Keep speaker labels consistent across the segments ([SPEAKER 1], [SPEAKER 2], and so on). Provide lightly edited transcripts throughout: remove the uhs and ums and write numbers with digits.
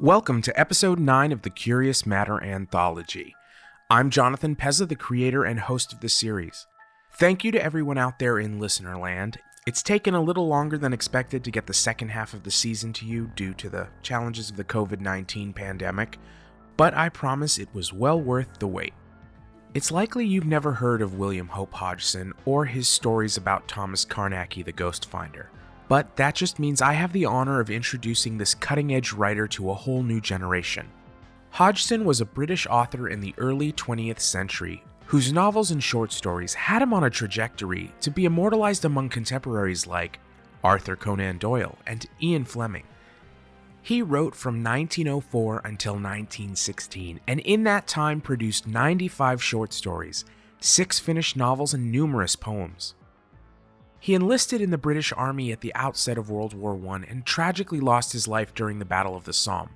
[SPEAKER 1] Welcome to episode 9 of the Curious Matter Anthology. I'm Jonathan Pezza, the creator and host of the series. Thank you to everyone out there in listener land. It's taken a little longer than expected to get the second half of the season to you due to the challenges of the COVID-19 pandemic, but I promise it was well worth the wait. It's likely you've never heard of William Hope Hodgson or his stories about Thomas Carnacki, the Ghost Finder. But that just means I have the honor of introducing this cutting-edge writer to a whole new generation. Hodgson was a British author in the early 20th century, whose novels and short stories had him on a trajectory to be immortalized among contemporaries like Arthur Conan Doyle and Ian Fleming. He wrote from 1904 until 1916, and in that time produced 95 short stories, 6 finished novels, and numerous poems. He enlisted in the British Army at the outset of World War I and tragically lost his life during the Battle of the Somme.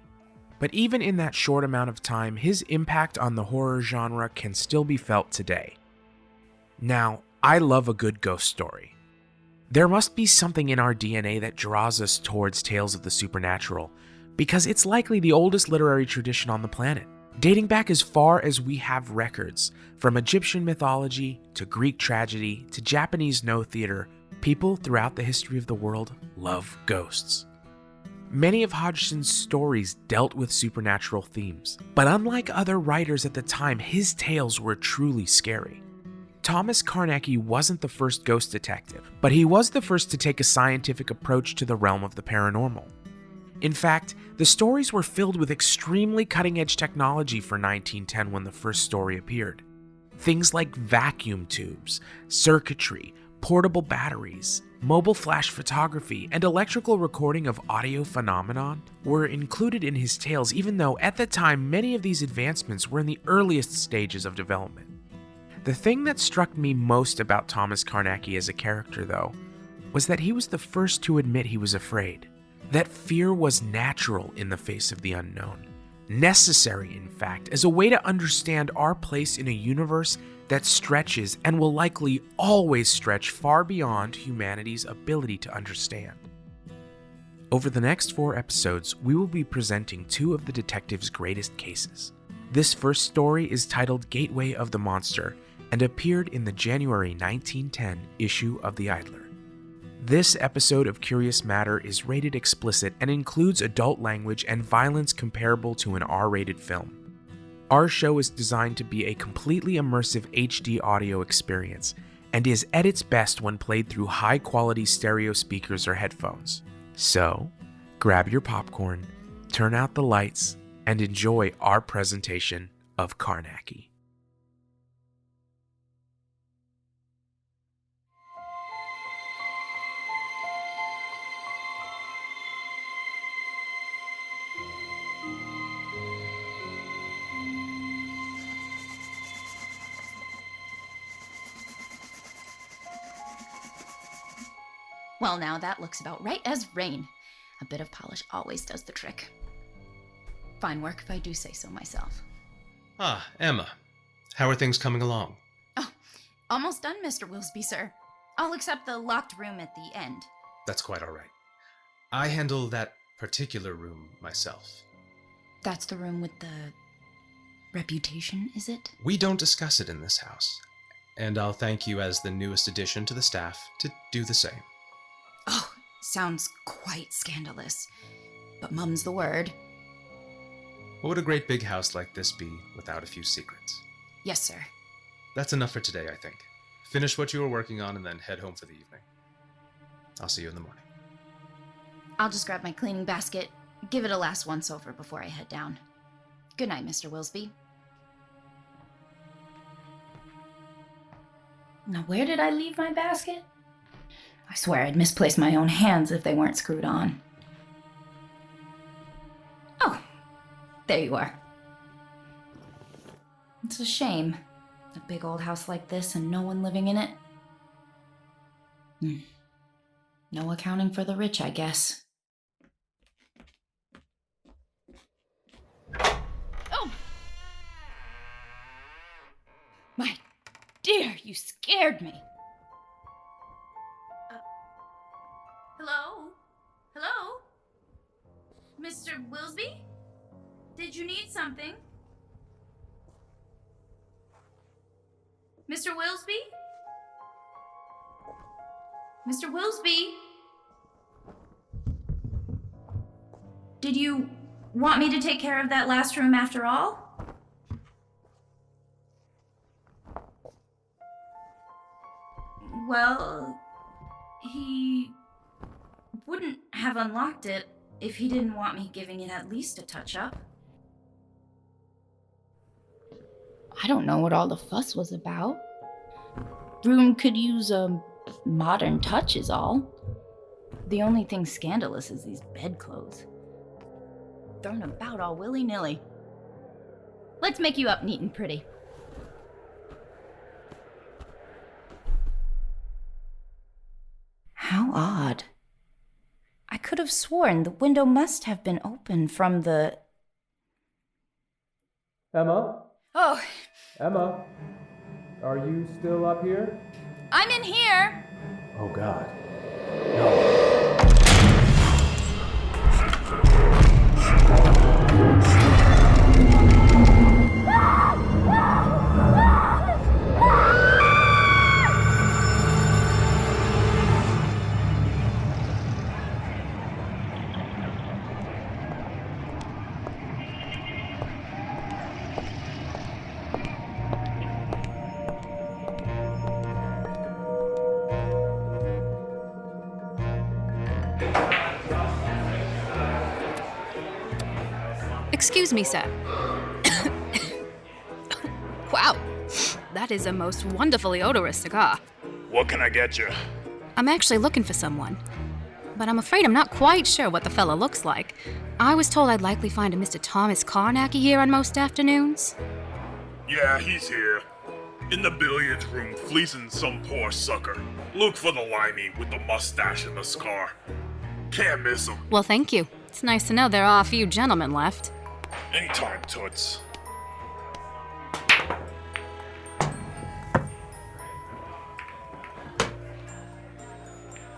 [SPEAKER 1] But even in that short amount of time, his impact on the horror genre can still be felt today. Now, I love a good ghost story. There must be something in our DNA that draws us towards tales of the supernatural, because it's likely the oldest literary tradition on the planet, dating back as far as we have records. From Egyptian mythology to Greek tragedy to Japanese no theater, people throughout the history of the world love ghosts. Many of Hodgson's stories dealt with supernatural themes, but unlike other writers at the time, his tales were truly scary. Thomas Carnacki wasn't the first ghost detective, but he was the first to take a scientific approach to the realm of the paranormal. In fact, the stories were filled with extremely cutting-edge technology for 1910 when the first story appeared. Things like vacuum tubes, circuitry, portable batteries, mobile flash photography, and electrical recording of audio phenomenon were included in his tales, even though at the time many of these advancements were in the earliest stages of development. The thing that struck me most about Thomas Carnacki as a character, though, was that he was the first to admit he was afraid. That fear was natural in the face of the unknown. Necessary, in fact, as a way to understand our place in a universe that stretches and will likely always stretch far beyond humanity's ability to understand. Over the next 4 episodes, we will be presenting 2 of the detective's greatest cases. This first story is titled Gateway of the Monster and appeared in the January 1910 issue of The Idler. This episode of Curious Matter is rated explicit and includes adult language and violence comparable to an R-rated film. Our show is designed to be a completely immersive HD audio experience and is at its best when played through high-quality stereo speakers or headphones. So, grab your popcorn, turn out the lights, and enjoy our presentation of Carnacki.
[SPEAKER 2] Well, now that looks about right as rain. A bit of polish always does the trick. Fine work if I do say so myself.
[SPEAKER 3] Ah, Emma. How are things coming along?
[SPEAKER 2] Oh, almost done, Mr. Wilsby, sir. I'll accept the locked room at the end.
[SPEAKER 3] That's quite all right. I handle that particular room myself.
[SPEAKER 2] That's the room with the reputation, is it?
[SPEAKER 3] We don't discuss it in this house, and I'll thank you as the newest addition to the staff to do the same.
[SPEAKER 2] Oh, sounds quite scandalous. But mum's the word.
[SPEAKER 3] What would a great big house like this be without a few secrets?
[SPEAKER 2] Yes, sir.
[SPEAKER 3] That's enough for today, I think. Finish what you were working on and then head home for the evening. I'll see you in the morning.
[SPEAKER 2] I'll just grab my cleaning basket, give it a last once over before I head down. Good night, Mr. Wilsby. Now, where did I leave my basket? I swear I'd misplace my own hands if they weren't screwed on. Oh, there you are. It's a shame. A big old house like this and no one living in it. No accounting for the rich, I guess. Oh! My dear, you scared me. Hello? Hello? Mr. Wilsby? Did you need something? Mr. Wilsby? Mr. Wilsby? Did you want me to take care of that last room after all? Well, he wouldn't have unlocked it if he didn't want me giving it at least a touch-up. I don't know what all the fuss was about. Room could use a modern touch is all. The only thing scandalous is these bedclothes. Thrown about all willy-nilly. Let's make you up neat and pretty. How odd. I could have sworn the window must have been open from the...
[SPEAKER 4] Emma?
[SPEAKER 2] Oh,
[SPEAKER 4] Emma? Are you still up here?
[SPEAKER 2] I'm in here!
[SPEAKER 4] Oh, God. No.
[SPEAKER 5] Excuse me, sir. Wow, that is a most wonderfully odorous cigar.
[SPEAKER 6] What can I get you?
[SPEAKER 5] I'm actually looking for someone, but I'm afraid I'm not quite sure what the fella looks like. I was told I'd likely find a Mr. Thomas Carnacki here on most afternoons.
[SPEAKER 6] Yeah, he's here. In the billiards room, fleecing some poor sucker. Look for the limey with the mustache and the scar. Can't miss him.
[SPEAKER 5] Well, thank you. It's nice to know there are a few gentlemen left.
[SPEAKER 6] Anytime, Toots.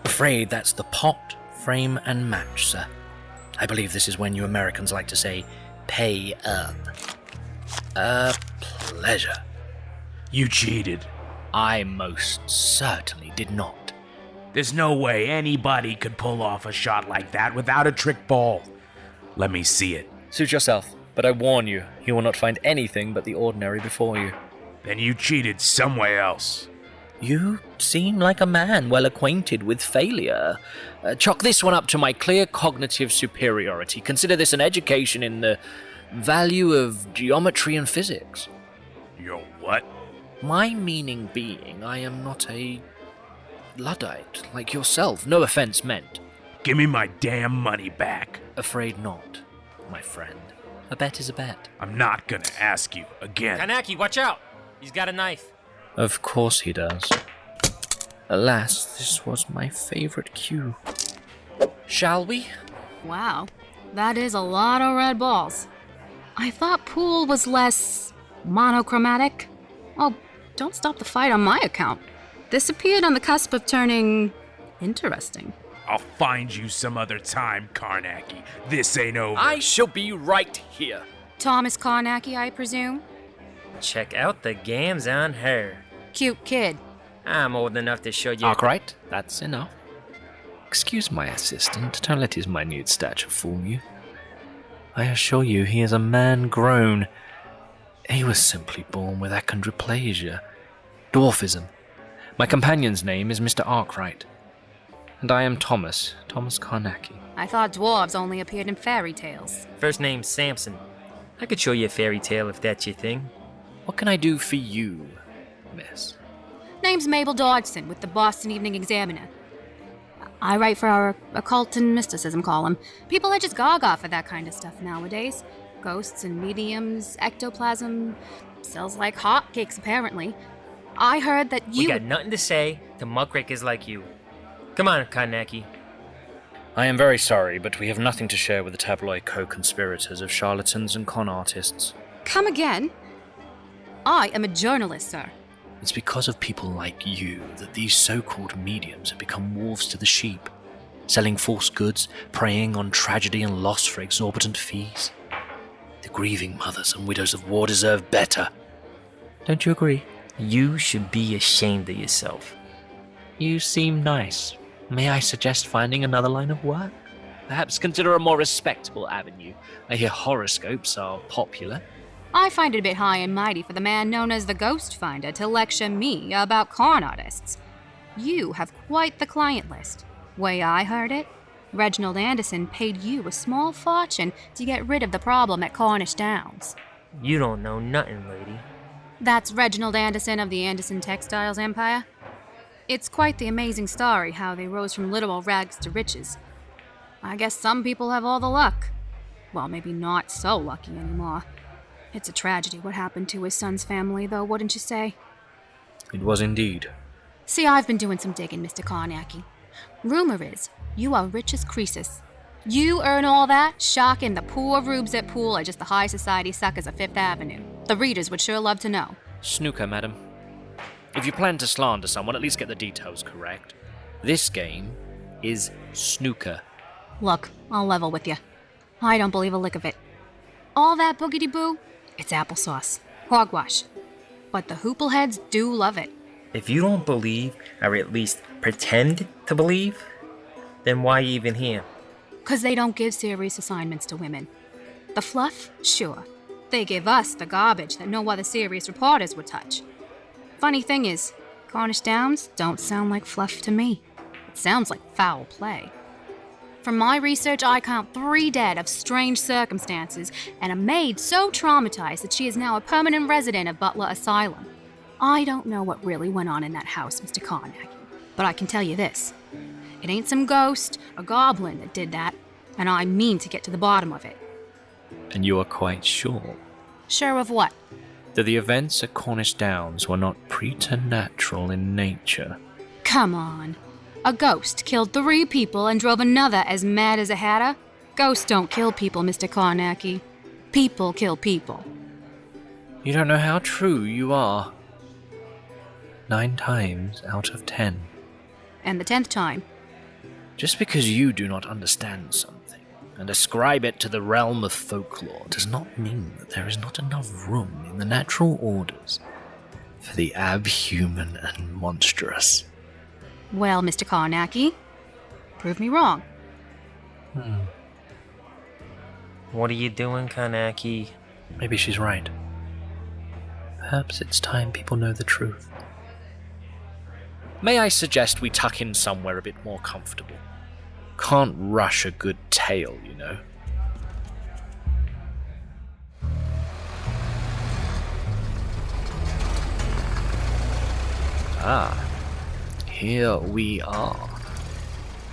[SPEAKER 7] Afraid that's the pot, frame, and match, sir. I believe this is when you Americans like to say, pay up. A pleasure.
[SPEAKER 1] You cheated.
[SPEAKER 7] I most certainly did not.
[SPEAKER 1] There's no way anybody could pull off a shot like that without a trick ball. Let me see it.
[SPEAKER 7] Suit yourself, but I warn you, you will not find anything but the ordinary before you.
[SPEAKER 1] Then you cheated somewhere else.
[SPEAKER 7] You seem like a man well acquainted with failure. Chalk this one up to my clear cognitive superiority. Consider this an education in the value of geometry and physics.
[SPEAKER 1] Your what?
[SPEAKER 7] My meaning being, I am not a Luddite like yourself. No offense meant.
[SPEAKER 1] Give me my damn money back.
[SPEAKER 7] Afraid not, my friend. A bet is a bet.
[SPEAKER 1] I'm not gonna ask you again.
[SPEAKER 8] Carnacki, watch out! He's got a knife.
[SPEAKER 7] Of course he does. Alas, this was my favorite cue. Shall we?
[SPEAKER 5] Wow, that is a lot of red balls. I thought pool was less monochromatic. Oh, don't stop the fight on my account. This appeared on the cusp of turning interesting.
[SPEAKER 1] I'll find you some other time, Carnacki. This ain't over.
[SPEAKER 8] I shall be right here.
[SPEAKER 5] Thomas Carnacki, I presume?
[SPEAKER 8] Check out the gams on her.
[SPEAKER 5] Cute kid.
[SPEAKER 8] I'm old enough to show you.
[SPEAKER 7] Arkwright, that's enough. Excuse my assistant, don't let his minute stature fool you. I assure you he is a man grown. He was simply born with achondroplasia, dwarfism. My companion's name is Mr. Arkwright. And I am Thomas Carnacki.
[SPEAKER 5] I thought dwarves only appeared in fairy tales.
[SPEAKER 8] First name's Samson. I could show you a fairy tale if that's your thing.
[SPEAKER 7] What can I do for you, miss?
[SPEAKER 5] Name's Mabel Dodgson with the Boston Evening Examiner. I write for our occult and mysticism column. People are just gaga for that kind of stuff nowadays. Ghosts and mediums, ectoplasm, sells like hotcakes apparently. I heard that you...
[SPEAKER 8] We got nothing to say to muckrakers like you. Come on, Carnacki.
[SPEAKER 7] I am very sorry, but we have nothing to share with the tabloid co-conspirators of charlatans and con artists.
[SPEAKER 5] Come again? I am a journalist, sir.
[SPEAKER 7] It's because of people like you that these so-called mediums have become wolves to the sheep, selling false goods, preying on tragedy and loss for exorbitant fees. The grieving mothers and widows of war deserve better. Don't you agree?
[SPEAKER 8] You should be ashamed of yourself.
[SPEAKER 7] You seem nice. May I suggest finding another line of work? Perhaps consider a more respectable avenue. I hear horoscopes are popular.
[SPEAKER 5] I find it a bit high and mighty for the man known as the Ghost Finder to lecture me about con artists. You have quite the client list. Way I heard it, Reginald Anderson paid you a small fortune to get rid of the problem at Cornish Downs.
[SPEAKER 8] You don't know nothing, lady.
[SPEAKER 5] That's Reginald Anderson of the Anderson Textiles Empire. It's quite the amazing story how they rose from literal rags to riches. I guess some people have all the luck. Well, maybe not so lucky anymore. It's a tragedy what happened to his son's family, though, wouldn't you say?
[SPEAKER 7] It was indeed.
[SPEAKER 5] See, I've been doing some digging, Mr. Carnacki. Rumor is, you are rich as Croesus. You earn all that, shocking the poor rubes at pool are just the high society suckers of Fifth Avenue. The readers would sure love to know.
[SPEAKER 7] Snooker, madam. If you plan to slander someone, at least get the details correct. This game is snooker.
[SPEAKER 5] Look, I'll level with you. I don't believe a lick of it. All that boogity-boo, it's applesauce. Hogwash. But the hoopleheads do love it.
[SPEAKER 8] If you don't believe, or at least pretend to believe, then why even here?
[SPEAKER 5] 'Cause they don't give serious assignments to women. The fluff? Sure. They give us the garbage that no other serious reporters would touch. Funny thing is, Cornish Downs don't sound like fluff to me. It sounds like foul play. From my research, I count 3 dead of strange circumstances, and a maid so traumatized that she is now a permanent resident of Butler Asylum. I don't know what really went on in that house, Mr. Carnacki, but I can tell you this. It ain't some ghost or goblin that did that, and I mean to get to the bottom of it.
[SPEAKER 7] And you are quite sure
[SPEAKER 5] Sure of what?
[SPEAKER 7] that the events at Cornish Downs were not preternatural in nature?
[SPEAKER 5] Come on. A ghost killed 3 people and drove another as mad as a hatter? Ghosts don't kill people, Mr. Carnacki. People kill people.
[SPEAKER 7] You don't know how true you are. 9 times out of 10.
[SPEAKER 5] And the 10th time.
[SPEAKER 7] Just because you do not understand something and ascribe it to the realm of folklore does not mean that there is not enough room in the natural orders for the abhuman and monstrous.
[SPEAKER 5] Well, Mr. Carnacki, prove me wrong.
[SPEAKER 8] What are you doing, Carnacki?
[SPEAKER 7] Maybe she's right. Perhaps it's time people know the truth. May I suggest we tuck in somewhere a bit more comfortable? Can't rush a good tale, you know. Ah, here we are.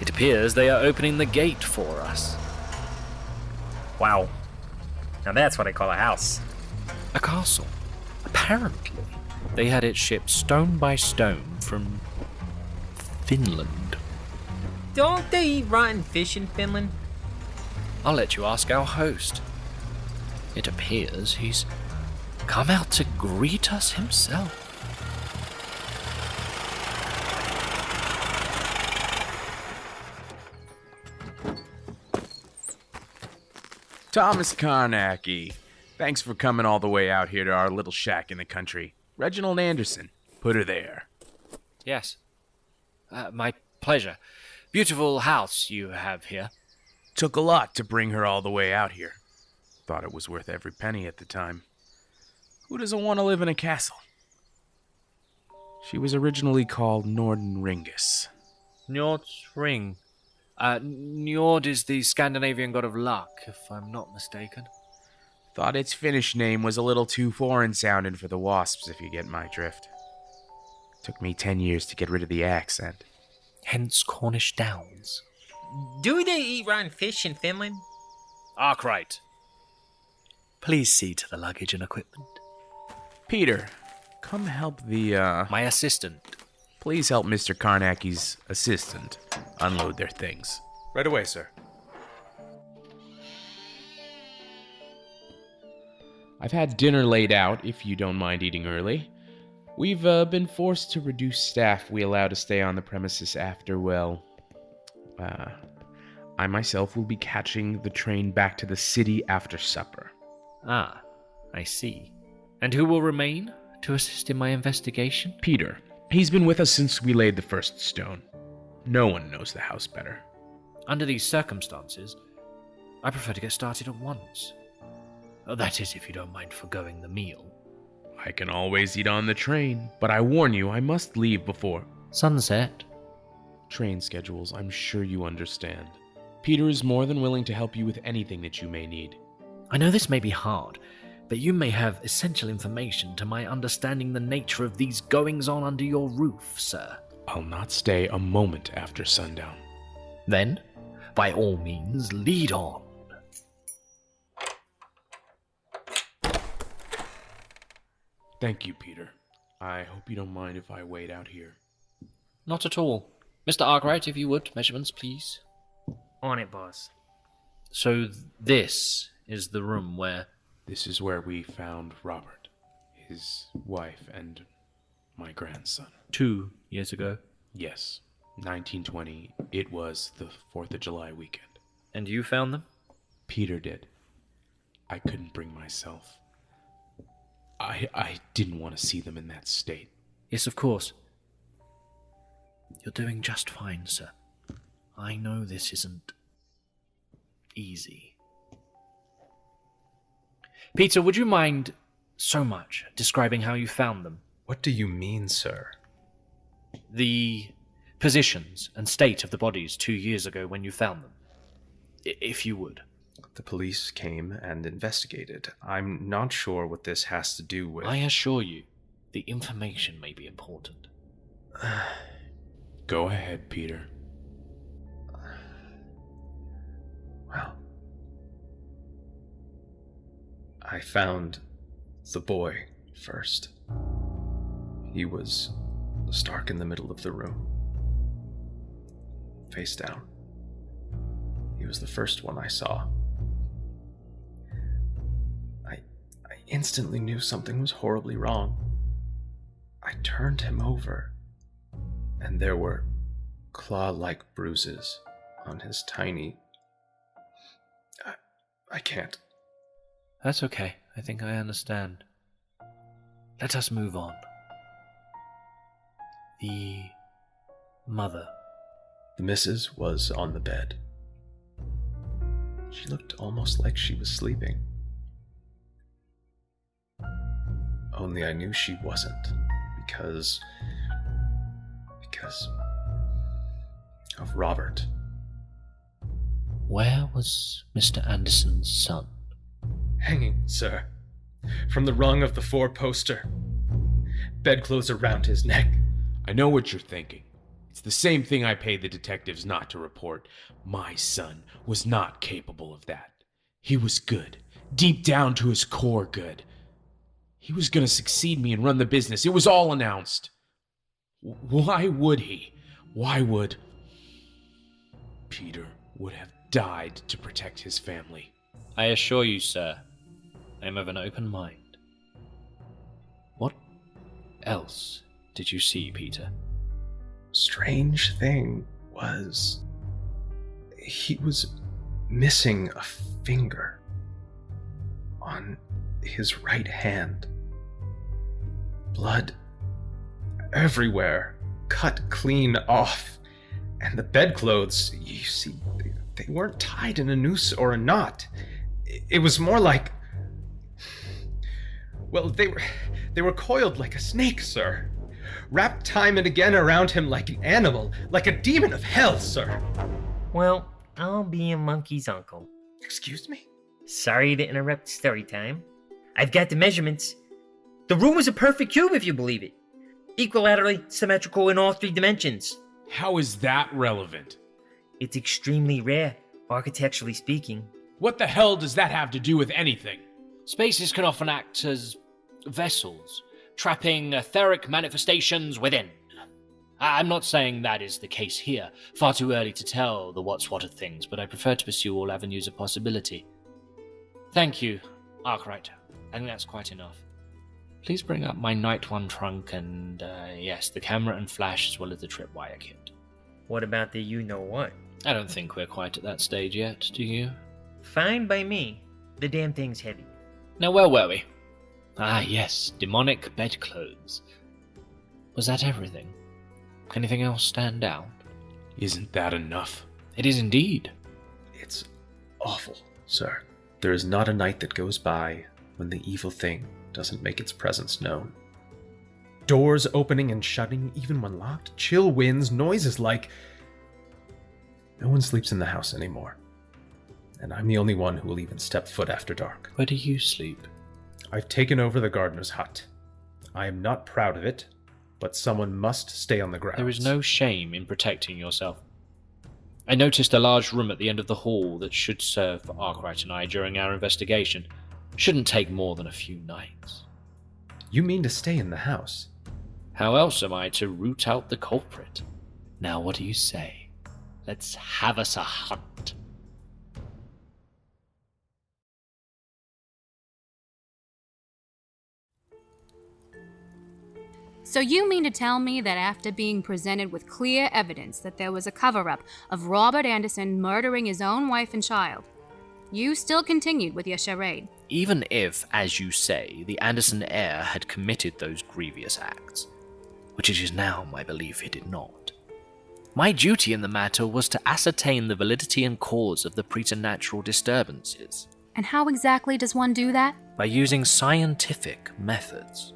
[SPEAKER 7] It appears they are opening the gate for us.
[SPEAKER 8] Wow. Now that's what I call a house.
[SPEAKER 7] A castle. Apparently, they had it shipped stone by stone from Finland.
[SPEAKER 8] Don't they eat rotten fish in Finland?
[SPEAKER 7] I'll let you ask our host. It appears he's come out to greet us himself.
[SPEAKER 1] Thomas Carnacki. Thanks for coming all the way out here to our little shack in the country. Reginald Anderson. Put her there.
[SPEAKER 7] Yes. My pleasure. Beautiful house you have here.
[SPEAKER 1] Took a lot to bring her all the way out here. Thought it was worth every penny at the time. Who doesn't want to live in a castle? She was originally called Norden Ringus.
[SPEAKER 7] Njord's ring. Njord is the Scandinavian god of luck, if I'm not mistaken.
[SPEAKER 1] Thought its Finnish name was a little too foreign sounding for the wasps, if you get my drift. Took me 10 years to get rid of the accent.
[SPEAKER 7] Hence Cornish Downs.
[SPEAKER 8] Do they eat rotten fish in Finland?
[SPEAKER 7] Arkwright. Please see to the luggage and equipment.
[SPEAKER 1] Peter, come help the,
[SPEAKER 7] My assistant.
[SPEAKER 1] Please help Mr. Carnacki's assistant unload their things.
[SPEAKER 3] Right away, sir.
[SPEAKER 1] I've had dinner laid out, if you don't mind eating early. We've been forced to reduce staff we allow to stay on the premises after, well, I myself will be catching the train back to the city after supper.
[SPEAKER 7] Ah, I see. And who will remain to assist in my investigation?
[SPEAKER 1] Peter. He's been with us since we laid the first stone. No one knows the house better.
[SPEAKER 7] Under these circumstances, I prefer to get started at once. That is, if you don't mind forgoing the meal.
[SPEAKER 1] I can always eat on the train, but I warn you, I must leave before
[SPEAKER 7] sunset.
[SPEAKER 1] Train schedules, I'm sure you understand. Peter is more than willing to help you with anything that you may need.
[SPEAKER 7] I know this may be hard, but you may have essential information to my understanding the nature of these goings-on under your roof, sir.
[SPEAKER 1] I'll not stay a moment after sundown.
[SPEAKER 7] Then, by all means, lead on.
[SPEAKER 1] Thank you, Peter. I hope you don't mind if I wait out here.
[SPEAKER 7] Not at all. Mr. Arkwright, if you would, measurements, please.
[SPEAKER 8] On it, boss.
[SPEAKER 7] So this is the room where...
[SPEAKER 1] This is where we found Robert, his wife, and my grandson.
[SPEAKER 7] 2 years ago.
[SPEAKER 1] Yes, 1920. It was the 4th of July weekend.
[SPEAKER 7] And you found them?
[SPEAKER 1] Peter did. I couldn't bring myself. I didn't want to see them in that state.
[SPEAKER 7] Yes, of course. You're doing just fine, sir. I know this isn't easy. Peter, would you mind so much describing how you found them?
[SPEAKER 3] What do you mean, sir?
[SPEAKER 7] The positions and state of the bodies 2 years ago when you found them. If you would.
[SPEAKER 3] The police came and investigated. I'm not sure what this has to do with...
[SPEAKER 7] I assure you, the information may be important.
[SPEAKER 1] Go ahead, Peter.
[SPEAKER 3] Well, I found the boy first. He was stark in the middle of the room, face down. He was the first one I saw. I instantly knew something was horribly wrong. I turned him over, and there were claw-like bruises on his tiny... I can't.
[SPEAKER 7] That's okay. I think I understand. Let us move on. The mother.
[SPEAKER 3] The missus was on the bed. She looked almost like she was sleeping. Only I knew she wasn't, because of Robert.
[SPEAKER 7] Where was Mr. Anderson's son?
[SPEAKER 3] Hanging, sir, from the rung of the four-poster. Bedclothes around his neck.
[SPEAKER 1] I know what you're thinking. It's the same thing I paid the detectives not to report. My son was not capable of that. He was good. Deep down to his core good. He was going to succeed me and run the business. It was all announced. Why would he? Why would... Peter would have died to protect his family.
[SPEAKER 7] I assure you, sir, I am of an open mind. What else did you see, Peter?
[SPEAKER 3] Strange thing was... he was missing a finger on his right hand. Blood everywhere, cut clean off. And the bedclothes, you see, they weren't tied in a noose or a knot. It was more like... well, they were coiled like a snake, sir. Wrapped time and again around him like an animal, like a demon of hell, sir.
[SPEAKER 8] Well, I'll be a monkey's uncle.
[SPEAKER 3] Excuse me?
[SPEAKER 8] Sorry to interrupt story time. I've got the measurements. The room is a perfect cube, if you believe it. Equilaterally symmetrical in all 3 dimensions.
[SPEAKER 1] How is that relevant?
[SPEAKER 8] It's extremely rare, architecturally speaking.
[SPEAKER 1] What the hell does that have to do with anything?
[SPEAKER 7] Spaces can often act as vessels, trapping etheric manifestations within. I'm not saying that is the case here. Far too early to tell the what's what of things, but I prefer to pursue all avenues of possibility. Thank you, Arkwright. I think that's quite enough. Please bring up my Night One trunk and, yes, the camera and flash as well as the tripwire kit.
[SPEAKER 8] What about the you-know-what?
[SPEAKER 7] I don't think we're quite at that stage yet, do you?
[SPEAKER 8] Fine by me. The damn thing's heavy.
[SPEAKER 7] Now, where were we? Ah, yes, demonic bedclothes. Was that everything? Anything else stand out?
[SPEAKER 1] Isn't that enough?
[SPEAKER 7] It is indeed.
[SPEAKER 3] It's awful, sir. There is not a night that goes by when the evil thing doesn't make its presence known.
[SPEAKER 4] Doors opening and shutting, even when locked, chill winds, noises like...
[SPEAKER 3] No one sleeps in the house anymore. And I'm the only one who will even step foot after dark.
[SPEAKER 7] Where do you sleep?
[SPEAKER 4] I've taken over the gardener's hut. I am not proud of it, but someone must stay on the grounds.
[SPEAKER 7] There is no shame in protecting yourself. I noticed a large room at the end of the hall that should serve for Arkwright and I during our investigation. Shouldn't take more than a few nights.
[SPEAKER 3] You mean to stay in the house?
[SPEAKER 7] How else am I to root out the culprit? Now what do you say? Let's have us a hunt.
[SPEAKER 5] So you mean to tell me that after being presented with clear evidence that there was a cover-up of Robert Anderson murdering his own wife and child, you still continued with your charade?
[SPEAKER 7] Even if, as you say, the Anderson heir had committed those grievous acts, which it is now my belief he did not, my duty in the matter was to ascertain the validity and cause of the preternatural disturbances.
[SPEAKER 5] And how exactly does one do that?
[SPEAKER 7] By using scientific methods.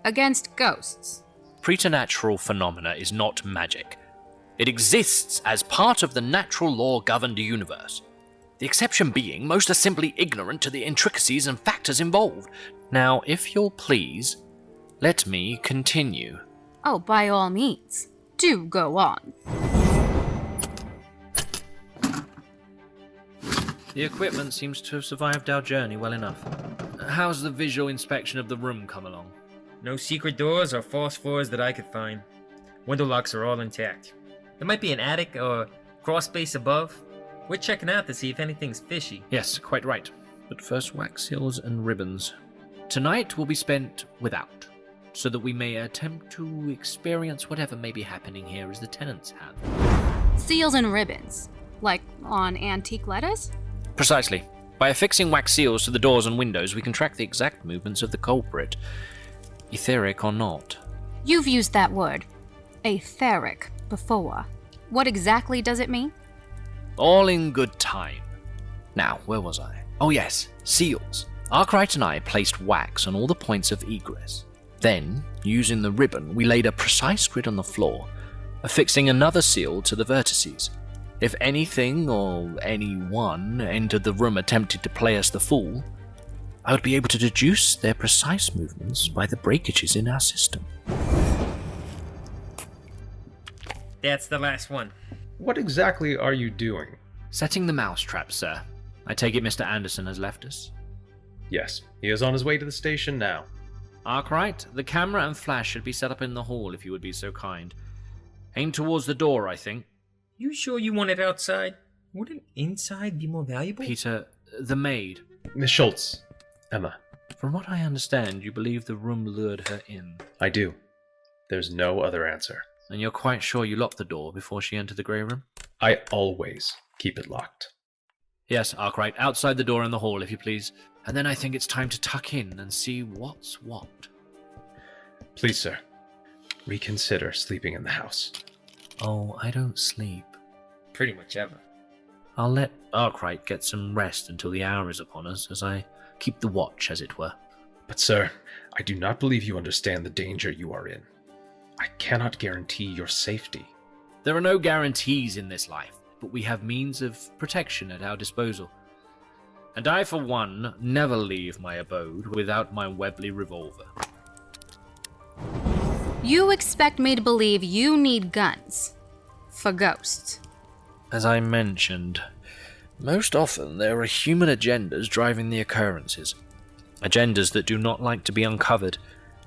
[SPEAKER 5] Against ghosts?
[SPEAKER 7] Preternatural phenomena is not magic. It exists as part of the natural law-governed universe. The exception being, most are simply ignorant to the intricacies and factors involved. Now, if you'll please, let me continue.
[SPEAKER 5] Oh, by all means. Do go on.
[SPEAKER 7] The equipment seems to have survived our journey well enough. How's the visual inspection of the room come along?
[SPEAKER 8] No secret doors or false floors that I could find. Window locks are all intact. There might be an attic or crawl space above. We're checking out to see if anything's fishy.
[SPEAKER 7] Yes, quite right. But first, wax seals and ribbons. Tonight will be spent without, so that we may attempt to experience whatever may be happening here as the tenants have.
[SPEAKER 5] Seals and ribbons? Like on antique letters?
[SPEAKER 7] Precisely. By affixing wax seals to the doors and windows, we can track the exact movements of the culprit, etheric or not.
[SPEAKER 5] You've used that word, etheric, before. What exactly does it mean?
[SPEAKER 7] All in good time. Now, where was I? Oh yes, seals. Arkwright and I placed wax on all the points of egress. Then, using the ribbon, we laid a precise grid on the floor, affixing another seal to the vertices. If anything or anyone entered the room attempted to play us the fool, I would be able to deduce their precise movements by the breakages in our system.
[SPEAKER 8] That's the last one.
[SPEAKER 4] What exactly are you doing?
[SPEAKER 7] Setting the mousetrap, sir. I take it Mr. Anderson has left us?
[SPEAKER 3] Yes, he is on his way to the station now.
[SPEAKER 7] Arkwright, the camera and flash should be set up in the hall if you would be so kind. Aim towards the door, I think.
[SPEAKER 8] You sure you want it outside? Wouldn't inside be more valuable?
[SPEAKER 7] Peter, the maid.
[SPEAKER 3] Miss Schultz. Emma.
[SPEAKER 7] From what I understand, you believe the room lured her in.
[SPEAKER 3] I do. There's no other answer.
[SPEAKER 7] And you're quite sure you locked the door before she entered the grey room?
[SPEAKER 3] I always keep it locked.
[SPEAKER 7] Yes, Arkwright, outside the door in the hall, if you please. And then I think it's time to tuck in and see what's what.
[SPEAKER 3] Please, sir. Reconsider sleeping in the house.
[SPEAKER 7] Oh, I don't sleep.
[SPEAKER 8] Pretty much ever.
[SPEAKER 7] I'll let Arkwright get some rest until the hour is upon us, as I keep the watch, as it were.
[SPEAKER 3] But, sir, I do not believe you understand the danger you are in. I cannot guarantee your safety.
[SPEAKER 7] There are no guarantees in this life, but we have means of protection at our disposal. And I, for one, never leave my abode without my Webley revolver.
[SPEAKER 5] You expect me to believe you need guns for ghosts?
[SPEAKER 7] As I mentioned, most often there are human agendas driving the occurrences. Agendas that do not like to be uncovered,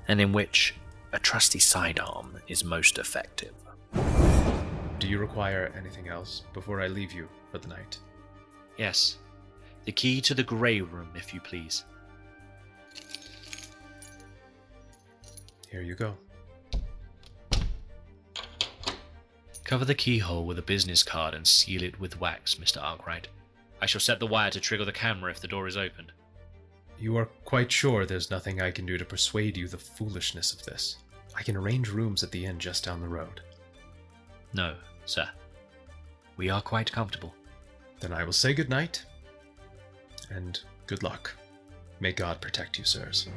[SPEAKER 7] and in which a trusty sidearm is most effective.
[SPEAKER 3] Do you require anything else before I leave you for the night?
[SPEAKER 7] Yes. The key to the grey room, if you please.
[SPEAKER 3] Here you go.
[SPEAKER 7] Cover the keyhole with a business card and seal it with wax, Mr. Arkwright. I shall set the wire to trigger the camera if the door is opened.
[SPEAKER 3] You are quite sure there's nothing I can do to persuade you the foolishness of this? I can arrange rooms at the inn just down the road.
[SPEAKER 7] No, sir. We are quite comfortable.
[SPEAKER 3] Then I will say good night, and good luck. May God protect you, sirs.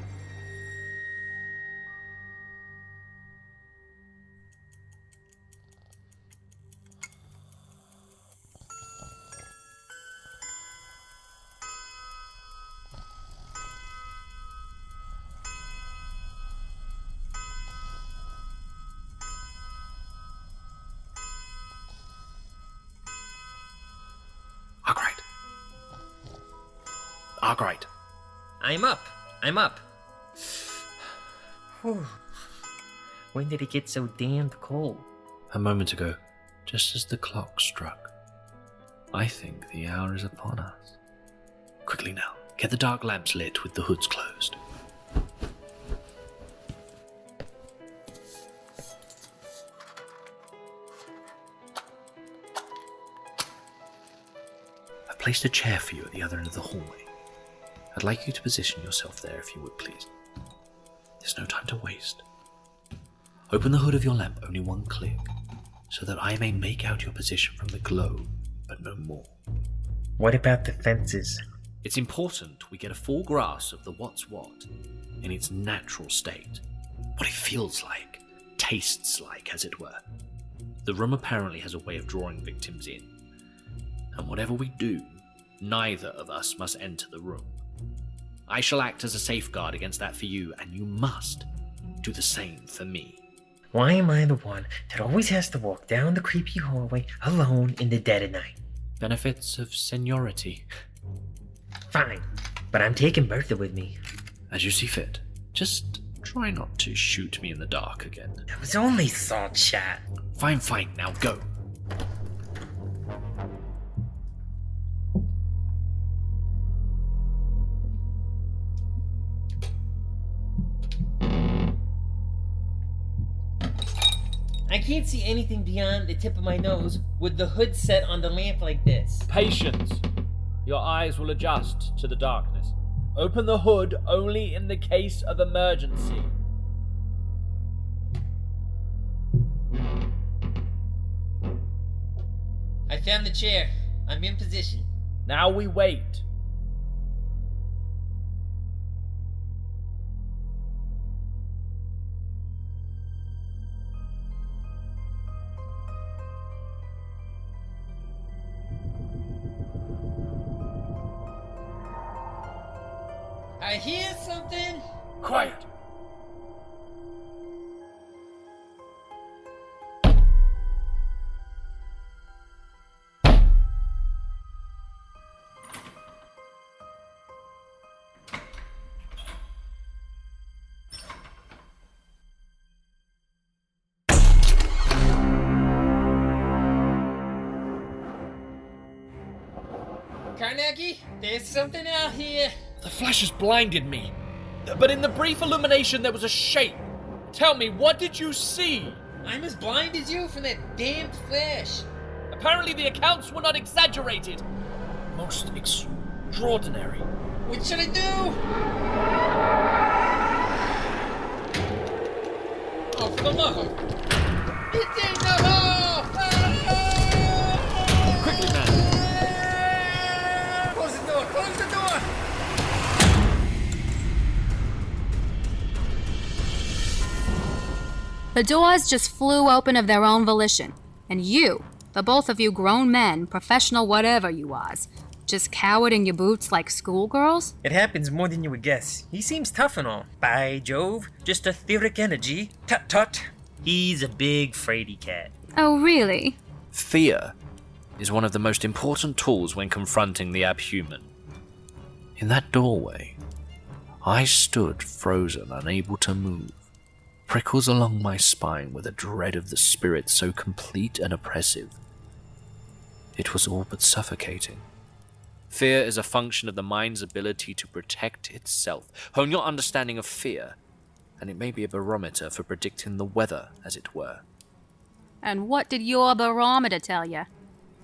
[SPEAKER 7] Arkwright.
[SPEAKER 8] I'm up. Whew. When did it get so damned cold?
[SPEAKER 7] A moment ago, just as the clock struck. I think the hour is upon us. Quickly now, get the dark lamps lit with the hoods closed. I've placed a chair for you at the other end of the hallway. I'd like you to position yourself there if you would, please. There's no time to waste. Open the hood of your lamp only one click, so that I may make out your position from the glow, but no more.
[SPEAKER 8] What about the fences?
[SPEAKER 7] It's important we get a full grasp of the what's what in its natural state. What it feels like, tastes like, as it were. The room apparently has a way of drawing victims in. And whatever we do, neither of us must enter the room. I shall act as a safeguard against that for you, and you must do the same for me.
[SPEAKER 8] Why am I the one that always has to walk down the creepy hallway alone in the dead of night?
[SPEAKER 7] Benefits of seniority.
[SPEAKER 8] Fine, but I'm taking Bertha with me.
[SPEAKER 7] As you see fit. Just try not to shoot me in the dark again.
[SPEAKER 8] It was only salt shot.
[SPEAKER 7] Fine, now go.
[SPEAKER 8] I can't see anything beyond the tip of my nose with the hood set on the lamp like this.
[SPEAKER 9] Patience. Your eyes will adjust to the darkness. Open the hood only in the case of emergency.
[SPEAKER 8] I found the chair. I'm in position.
[SPEAKER 9] Now we wait.
[SPEAKER 8] I hear something.
[SPEAKER 9] Quiet.
[SPEAKER 8] Carnacki, there's something out here.
[SPEAKER 9] The flash has blinded me. But in the brief illumination, there was a shape. Tell me, what did you see?
[SPEAKER 8] I'm as blind as you from that damned flash.
[SPEAKER 9] Apparently the accounts were not exaggerated. Most extraordinary.
[SPEAKER 8] What should I do? Oh, for the love of... It's in the hole!
[SPEAKER 9] Quickly, man.
[SPEAKER 8] Close the door! Close the door!
[SPEAKER 5] The doors just flew open of their own volition. And you, the both of you grown men, professional whatever you was, just cowered in your boots like schoolgirls?
[SPEAKER 8] It happens more than you would guess. He seems tough and all. By Jove, just etheric energy. Tut-tut. He's a big fraidy cat.
[SPEAKER 5] Oh, really?
[SPEAKER 7] Fear is one of the most important tools when confronting the abhuman. In that doorway, I stood frozen, unable to move. Prickles along my spine with a dread of the spirit so complete and oppressive. It was all but suffocating. Fear is a function of the mind's ability to protect itself. Hone your understanding of fear, and it may be a barometer for predicting the weather, as it were.
[SPEAKER 5] And what did your barometer tell you?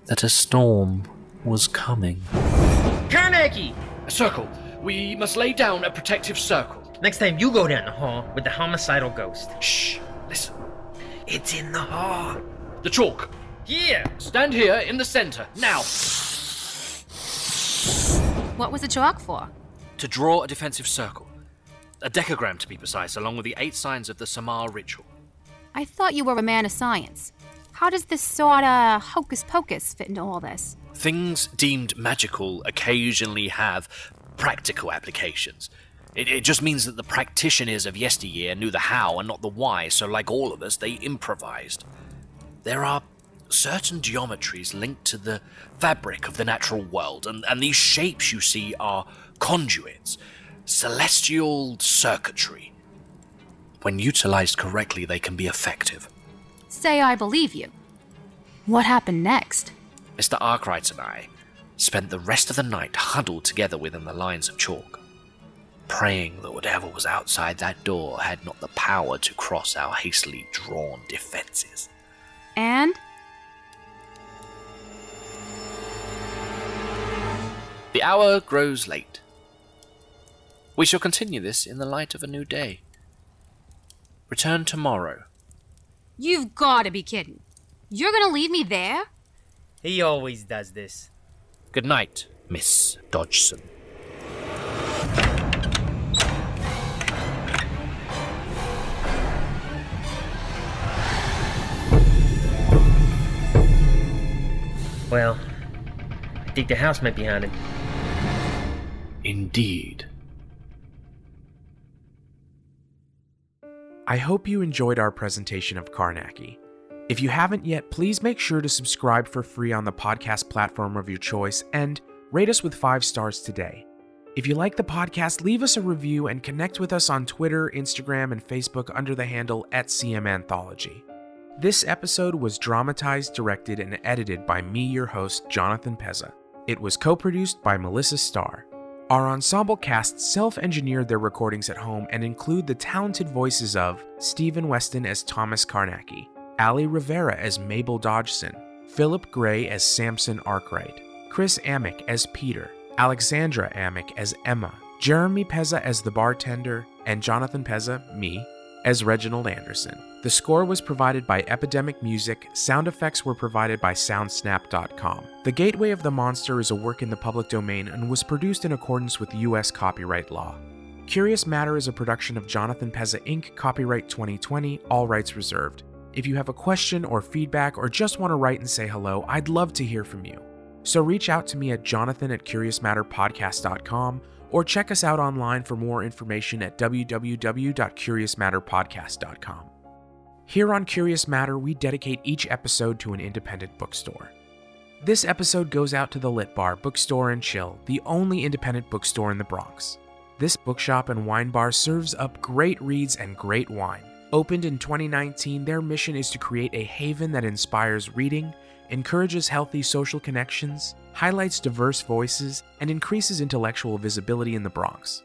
[SPEAKER 7] That a storm was coming.
[SPEAKER 8] Carnacki!
[SPEAKER 9] A circle.
[SPEAKER 7] We must lay down a protective circle.
[SPEAKER 8] Next time you go down the hall with the homicidal ghost.
[SPEAKER 7] Shh, listen.
[SPEAKER 8] It's in the hall.
[SPEAKER 7] The chalk.
[SPEAKER 8] Yeah.
[SPEAKER 7] Stand here in the center, now.
[SPEAKER 5] What was the chalk for?
[SPEAKER 7] To draw a defensive circle. A decagram, to be precise, along with the 8 signs of the Samar ritual.
[SPEAKER 5] I thought you were a man of science. How does this sorta hocus-pocus fit into all this?
[SPEAKER 7] Things deemed magical occasionally have practical applications. It just means that the practitioners of yesteryear knew the how and not the why, so like all of us, they improvised. There are certain geometries linked to the fabric of the natural world, and these shapes you see are conduits, celestial circuitry. When utilized correctly, they can be effective.
[SPEAKER 5] Say I believe you. What happened next?
[SPEAKER 7] Mr. Arkwright and I spent the rest of the night huddled together within the lines of chalk, praying that whatever was outside that door had not the power to cross our hastily drawn defenses.
[SPEAKER 5] And?
[SPEAKER 7] The hour grows late. We shall continue this in the light of a new day. Return tomorrow.
[SPEAKER 5] You've gotta be kidding. You're gonna leave me there?
[SPEAKER 8] He always does this.
[SPEAKER 7] Good night, Miss Dodgson.
[SPEAKER 8] Well, I think the house might be haunted.
[SPEAKER 7] Indeed.
[SPEAKER 1] I hope you enjoyed our presentation of Carnacki. If you haven't yet, please make sure to subscribe for free on the podcast platform of your choice and rate us with 5 stars today. If you like the podcast, leave us a review and connect with us on Twitter, Instagram, and Facebook under the handle @CMAnthology. This episode was dramatized, directed, and edited by me, your host, Jonathan Pezza. It was co-produced by Melissa Starr. Our ensemble cast self-engineered their recordings at home and include the talented voices of Stephen Weston as Thomas Carnacki, Ali Rivera as Mabel Dodgson, Philip Gray as Samson Arkwright, Chris Amick as Peter, Alexandra Amick as Emma, Jeremy Pezza as the bartender, and Jonathan Pezza, me, as Reginald Anderson. The score was provided by Epidemic Music, sound effects were provided by Soundsnap.com. The Gateway of the Monster is a work in the public domain and was produced in accordance with U.S. copyright law. Curious Matter is a production of Jonathan Pezza Inc., copyright 2020, all rights reserved. If you have a question or feedback or just want to write and say hello, I'd love to hear from you. So reach out to me at jonathan@curiousmatterpodcast.com or check us out online for more information at www.curiousmatterpodcast.com. Here on Curious Matter, we dedicate each episode to an independent bookstore. This episode goes out to the Lit Bar, Bookstore and Chill, the only independent bookstore in the Bronx. This bookshop and wine bar serves up great reads and great wine. Opened in 2019, their mission is to create a haven that inspires reading, encourages healthy social connections, highlights diverse voices, and increases intellectual visibility in the Bronx.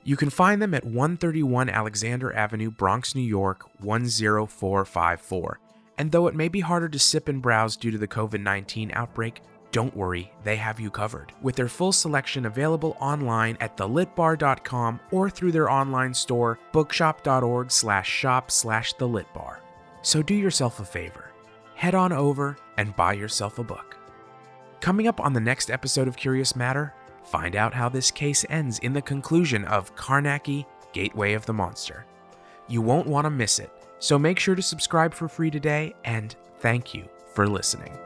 [SPEAKER 1] You can find them at 131 Alexander Avenue, Bronx, New York, 10454. And though it may be harder to sip and browse due to the COVID-19 outbreak, don't worry, they have you covered, with their full selection available online at thelitbar.com or through their online store, bookshop.org/shop/thelitbar. So do yourself a favor. Head on over and buy yourself a book. Coming up on the next episode of Curious Matter, find out how this case ends in the conclusion of Carnacki, Gateway of the Monster. You won't want to miss it, so make sure to subscribe for free today, and thank you for listening.